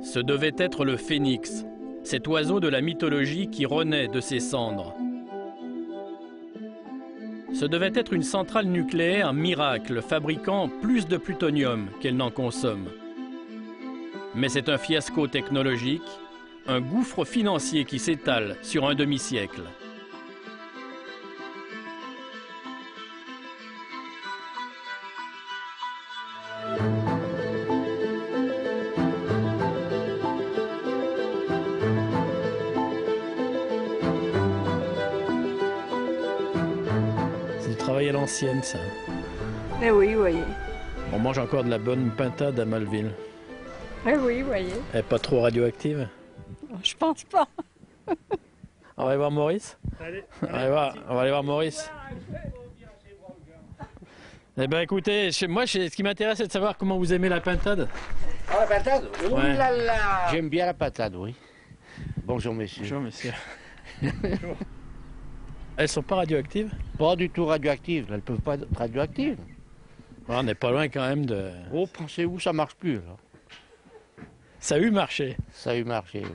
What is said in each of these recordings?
Ce devait être le phénix, cet oiseau de la mythologie qui renaît de ses cendres. Ce devait être une centrale nucléaire miracle, fabriquant plus de plutonium qu'elle n'en consomme. Mais c'est un fiasco technologique, un gouffre financier qui s'étale sur un demi-siècle. C'est du travail à l'ancienne, ça. Eh oui, voyez. On mange encore de la bonne pintade à Malville. Eh oui, voyez. Elle n'est pas trop radioactive? Je pense pas. On va aller voir Maurice. Allez, On va aller voir Maurice. Eh bien écoutez, moi ce qui m'intéresse c'est de savoir comment vous aimez la pintade. Ah, la pintade? Oh Ouais. là là! J'aime bien la pintade, oui. Bonjour, messieurs. Bonjour monsieur. Elles sont pas radioactives? Pas du tout radioactives, elles peuvent pas être radioactives. On n'est pas loin quand même de... Oh, pensez où ça marche plus, là. Ça a eu marché. Ça a eu marché, oui.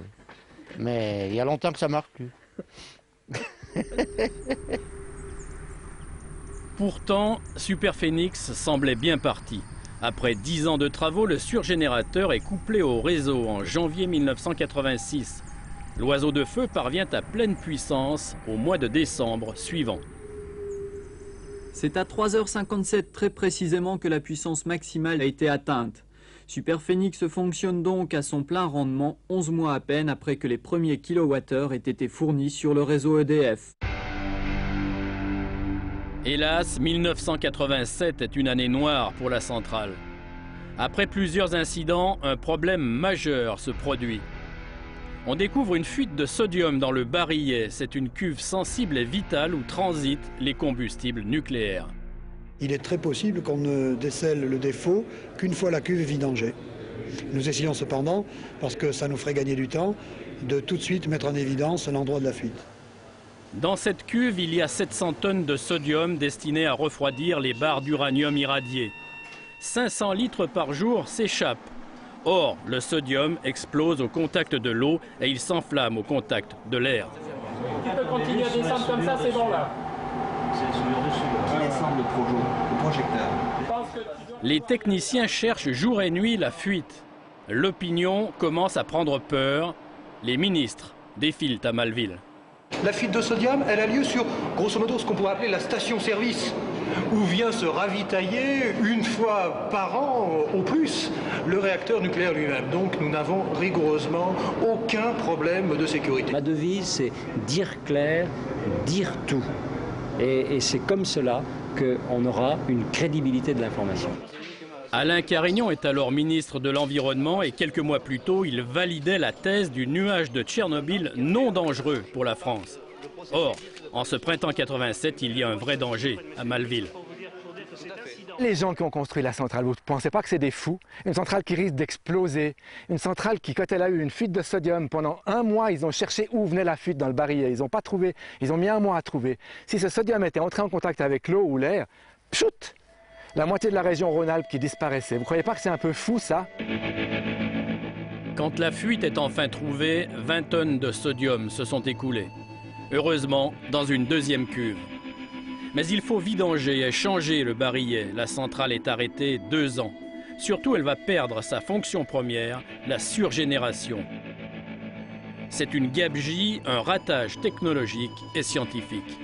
Mais il y a longtemps que ça marche plus. Pourtant, Super Phénix semblait bien parti. Après 10 ans de travaux, le surgénérateur est couplé au réseau en janvier 1986. L'oiseau de feu parvient à pleine puissance au mois de décembre suivant. C'est à 3h57 très précisément que la puissance maximale a été atteinte. Super Phénix fonctionne donc à son plein rendement 11 mois à peine après que les premiers kilowattheures aient été fournis sur le réseau EDF. Hélas, 1987 est une année noire pour la centrale. Après plusieurs incidents, un problème majeur se produit. On découvre une fuite de sodium dans le barillet. C'est une cuve sensible et vitale où transitent les combustibles nucléaires. Il est très possible qu'on ne décèle le défaut qu'une fois la cuve vidangée. Nous essayons cependant, parce que ça nous ferait gagner du temps, de tout de suite mettre en évidence l'endroit de la fuite. Dans cette cuve, il y a 700 tonnes de sodium destinées à refroidir les barres d'uranium irradiées. 500 litres par jour s'échappent. Or, le sodium explose au contact de l'eau et il s'enflamme au contact de l'air. Tu peux continuer à descendre comme ça, c'est bon là. C'est sur le dessus, qui descend le projecteur. Les techniciens cherchent jour et nuit la fuite. L'opinion commence à prendre peur. Les ministres défilent à Malville. La fuite de sodium, elle a lieu sur, grosso modo, ce qu'on pourrait appeler la station-service, où vient se ravitailler une fois par an, au plus, le réacteur nucléaire lui-même. Donc nous n'avons rigoureusement aucun problème de sécurité. Ma devise, c'est dire clair, dire tout. Et c'est comme cela qu'on aura une crédibilité de l'information. Alain Carignon est alors ministre de l'Environnement et quelques mois plus tôt, il validait la thèse du nuage de Tchernobyl non dangereux pour la France. Or, en ce printemps 87, il y a un vrai danger à Malville. Les gens qui ont construit la centrale, vous ne pensez pas que c'est des fous? Une centrale qui risque d'exploser, une centrale qui, quand elle a eu une fuite de sodium, pendant un mois, ils ont cherché où venait la fuite dans le barillet. Ils n'ont pas trouvé, ils ont mis un mois à trouver. Si ce sodium était entré en contact avec l'eau ou l'air, pchout, la moitié de la région Rhône-Alpes qui disparaissait. Vous ne croyez pas que c'est un peu fou, ça? Quand la fuite est enfin trouvée, 20 tonnes de sodium se sont écoulées. Heureusement, dans une deuxième cuve. Mais il faut vidanger et changer le barillet. La centrale est arrêtée 2 ans. Surtout, elle va perdre sa fonction première, la surgénération. C'est une gabegie, un ratage technologique et scientifique.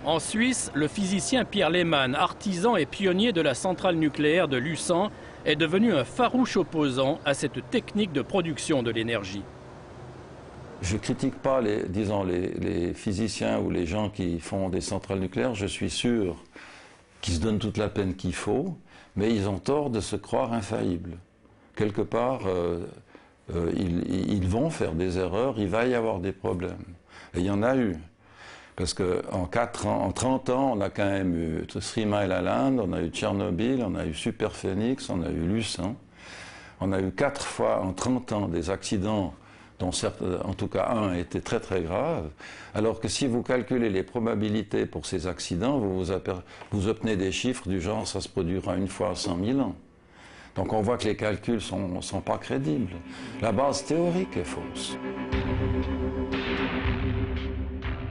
En Suisse, le physicien Pierre Lehmann, artisan et pionnier de la centrale nucléaire de Lucent, est devenu un farouche opposant à cette technique de production de l'énergie. Je ne critique pas les physiciens ou les gens qui font des centrales nucléaires, je suis sûr qu'ils se donnent toute la peine qu'il faut, mais ils ont tort de se croire infaillibles. Quelque part, ils vont faire des erreurs, il va y avoir des problèmes. Et il y en a eu. Parce qu'en 30 ans, on a quand même eu Three Mile Island, on a eu Tchernobyl, on a eu Super Phénix, on a eu Lucent. On a eu 4 fois en 30 ans des accidents dont en tout cas un était très très grave, alors que si vous calculez les probabilités pour ces accidents, vous obtenez des chiffres du genre ça se produira une fois à 100 000 ans. Donc on voit que les calculs ne sont pas crédibles. La base théorique est fausse.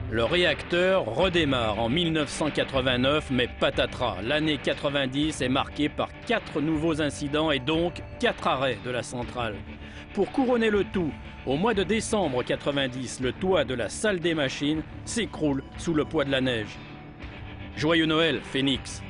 Le réacteur redémarre en 1989, mais patatras, l'année 90 est marquée par 4 nouveaux incidents et donc 4 arrêts de la centrale. Pour couronner le tout, au mois de décembre 90, le toit de la salle des machines s'écroule sous le poids de la neige. Joyeux Noël, Phoenix.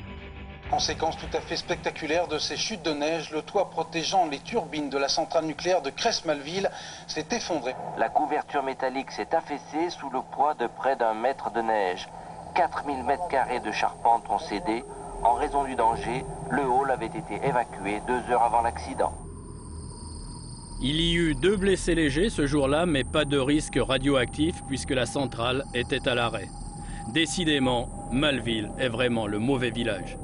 Conséquence tout à fait spectaculaire de ces chutes de neige, le toit protégeant les turbines de la centrale nucléaire de Crest-Malville s'est effondré. La couverture métallique s'est affaissée sous le poids de près d'1 mètre de neige. 4000 mètres carrés de charpente ont cédé. En raison du danger, le hall avait été évacué 2 heures avant l'accident. Il y eut 2 blessés légers ce jour-là, mais pas de risque radioactif puisque la centrale était à l'arrêt. Décidément, Malville est vraiment le mauvais village.